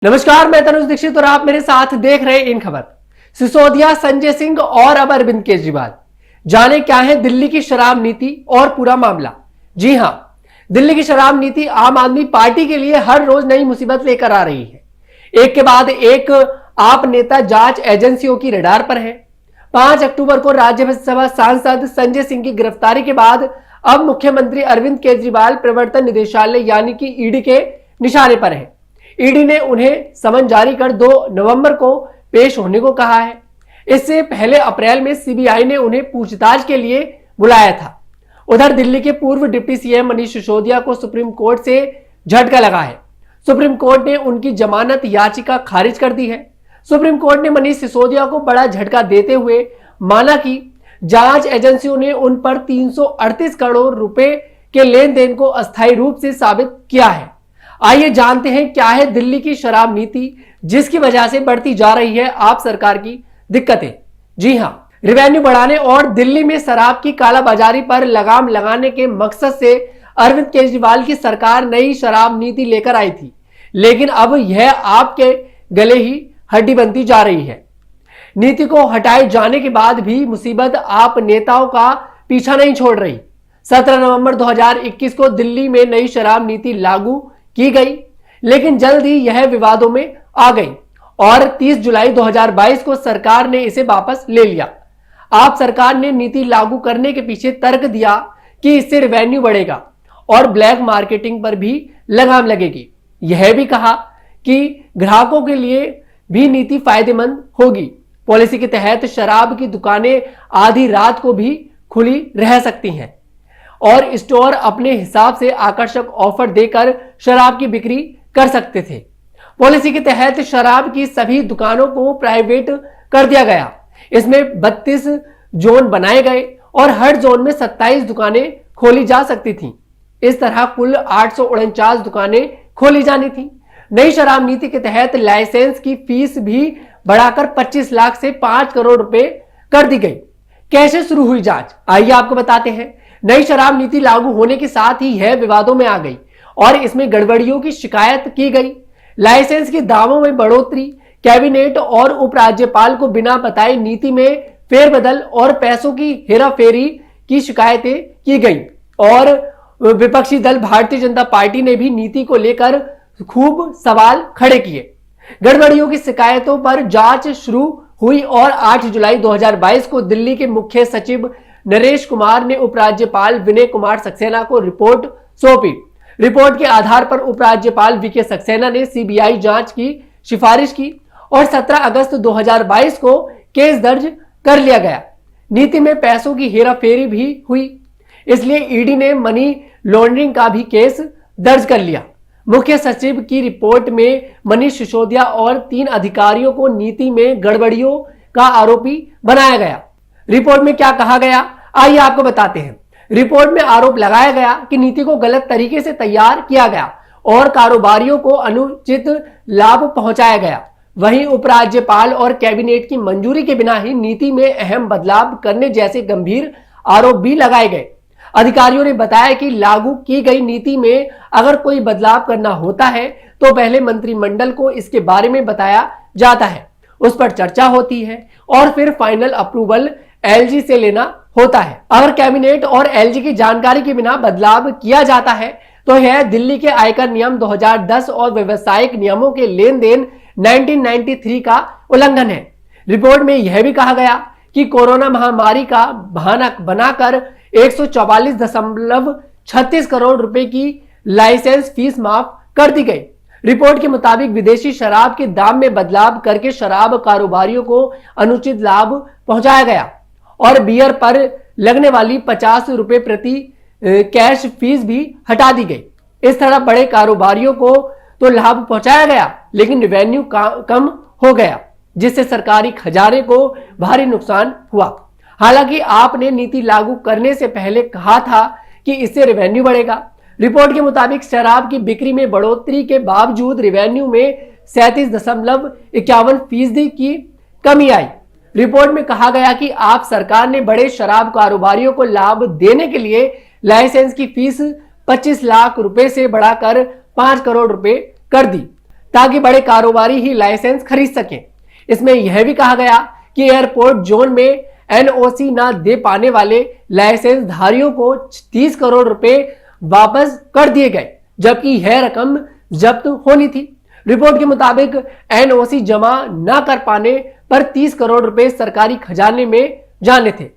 नमस्कार, मैं तनुज दीक्षित और आप मेरे साथ देख रहे हैं इन खबर। सिसोदिया, संजय सिंह और अब अरविंद केजरीवाल। जाने क्या है दिल्ली की शराब नीति और पूरा मामला। जी हां, दिल्ली की शराब नीति आम आदमी पार्टी के लिए हर रोज नई मुसीबत लेकर आ रही है। एक के बाद एक आप नेता जांच एजेंसियों की रडार पर है। 5 अक्टूबर को राज्यसभा सांसद संजय सिंह की गिरफ्तारी के बाद अब मुख्यमंत्री अरविंद केजरीवाल प्रवर्तन निदेशालय यानी कि ईडी के निशाने पर है। ईडी ने उन्हें समन जारी कर 2 नवंबर को पेश होने को कहा है। इससे पहले अप्रैल में सीबीआई ने उन्हें पूछताछ के लिए बुलाया था। उधर दिल्ली के पूर्व डिप्टी सीएम मनीष सिसोदिया को सुप्रीम कोर्ट से झटका लगा है। सुप्रीम कोर्ट ने उनकी जमानत याचिका खारिज कर दी है। सुप्रीम कोर्ट ने मनीष सिसोदिया को बड़ा झटका देते हुए माना कि जांच एजेंसियों ने उन पर 338 करोड़ रुपए के लेन देन को अस्थायी रूप से साबित किया है। आइए जानते हैं क्या है दिल्ली की शराब नीति जिसकी वजह से बढ़ती जा रही है आप सरकार की दिक्कतें। जी हां, रेवेन्यू बढ़ाने और दिल्ली में शराब की कालाबाजारी पर लगाम लगाने के मकसद से अरविंद केजरीवाल की सरकार नई शराब नीति लेकर आई थी, लेकिन अब यह आपके गले ही हड्डी बनती जा रही है। नीति को हटाए जाने के बाद भी मुसीबत आप नेताओं का पीछा नहीं छोड़ रही। 17 नवंबर 2021 को दिल्ली में नई शराब नीति लागू की गई, लेकिन जल्द ही यह विवादों में आ गई और 30 जुलाई 2022 को सरकार ने इसे वापस ले लिया। आप सरकार ने नीति लागू करने के पीछे तर्क दिया कि इससे रेवेन्यू बढ़ेगा और ब्लैक मार्केटिंग पर भी लगाम लगेगी। यह भी कहा कि ग्राहकों के लिए भी नीति फायदेमंद होगी। पॉलिसी के तहत शराब की दुकानें आधी रात को भी खुली रह सकती हैं और स्टोर अपने हिसाब से आकर्षक ऑफर देकर शराब की बिक्री कर सकते थे। पॉलिसी के तहत शराब की सभी दुकानों को प्राइवेट कर दिया गया। इसमें 32 जोन बनाए गए और हर जोन में 27 दुकानें खोली जा सकती थीं। इस तरह कुल 849 दुकानें खोली जानी थी। नई शराब नीति के तहत लाइसेंस की फीस भी बढ़ाकर 25 लाख से 5 करोड़ रुपए कर दी गई। कैसे शुरू हुई जांच, आइए आपको बताते हैं। नई शराब नीति लागू होने के साथ ही यह विवादों में आ गई और इसमें गड़बड़ियों की शिकायत की गई। लाइसेंस के दावों में बढ़ोतरी, कैबिनेट और उपराज्यपाल को बिना बताए नीति में फेरबदल और पैसों की हेराफेरी की शिकायतें की गई और विपक्षी दल भारतीय जनता पार्टी ने भी नीति को लेकर खूब सवाल खड़े किए। गड़बड़ियों की शिकायतों पर जांच शुरू हुई और 8 जुलाई 2022 को दिल्ली के मुख्य सचिव नरेश कुमार ने उपराज्यपाल विनय कुमार सक्सेना को रिपोर्ट सौंपी। रिपोर्ट के आधार पर उपराज्यपाल वीके सक्सेना ने सीबीआई जांच की सिफारिश की और 17 अगस्त 2022 को केस दर्ज कर लिया गया। नीति में पैसों की हेराफेरी भी हुई, इसलिए ईडी ने मनी लॉन्ड्रिंग का भी केस दर्ज कर लिया। मुख्य सचिव की रिपोर्ट में मनीष सिसोदिया और 3 अधिकारियों को नीति में गड़बड़ियों का आरोपी बनाया गया। रिपोर्ट में क्या कहा गया, आइए आपको बताते हैं। रिपोर्ट में आरोप लगाया गया कि नीति को गलत तरीके से तैयार किया गया और कारोबारियों को अनुचित लाभ पहुंचाया गया। वहीं उपराज्यपाल और कैबिनेट की मंजूरी के बिना ही नीति में अहम बदलाव करने जैसे गंभीर आरोप भी लगाए गए। अधिकारियों ने बताया कि लागू की गई नीति में अगर कोई बदलाव करना होता है तो पहले मंत्रिमंडल को इसके बारे में बताया जाता है, उस पर चर्चा होती है और फिर फाइनल अप्रूवल एलजी से लेना होता है। अगर कैबिनेट और एलजी की जानकारी के बिना बदलाव किया जाता है तो यह दिल्ली के आयकर नियम 2010 और व्यवसायिक नियमों के लेन देन 1993 का उल्लंघन है। रिपोर्ट में यह भी कहा गया कि कोरोना महामारी का बहाना बनाकर 144.36 करोड़ रुपए की लाइसेंस फीस माफ कर दी गई। रिपोर्ट के मुताबिक विदेशी शराब के दाम में बदलाव करके शराब कारोबारियों को अनुचित लाभ पहुंचाया गया और बियर पर लगने वाली 50 रुपए प्रति कैश फीस भी हटा दी गई। इस तरह बड़े कारोबारियों को तो लाभ पहुंचाया गया, लेकिन रेवेन्यू कम हो गया, जिससे सरकारी खजाने को भारी नुकसान हुआ। हालांकि आपने नीति लागू करने से पहले कहा था कि इससे रेवेन्यू बढ़ेगा। रिपोर्ट के मुताबिक शराब की बिक्री में बढ़ोतरी के बावजूद रेवेन्यू में 37.51% की कमी आई। रिपोर्ट में कहा गया कि आप सरकार ने बड़े शराब कारोबारियों को लाभ देने के लिए लाइसेंस की फीस 25 लाख रुपए से बढ़ाकर 5 करोड़ रुपए कर दी। ताकि बड़े कारोबारी ही लाइसेंस खरीद सकें। इसमें यह भी कहा गया कि एयरपोर्ट जोन में एनओसी ना दे पाने वाले लाइसेंस धारियों को 30 करोड़ रुपए वापस कर दिए गए, जबकि यह रकम जब्त होनी थी। रिपोर्ट के मुताबिक एनओसी जमा न कर पाने पर 30 करोड़ रुपए सरकारी खजाने में जाने थे।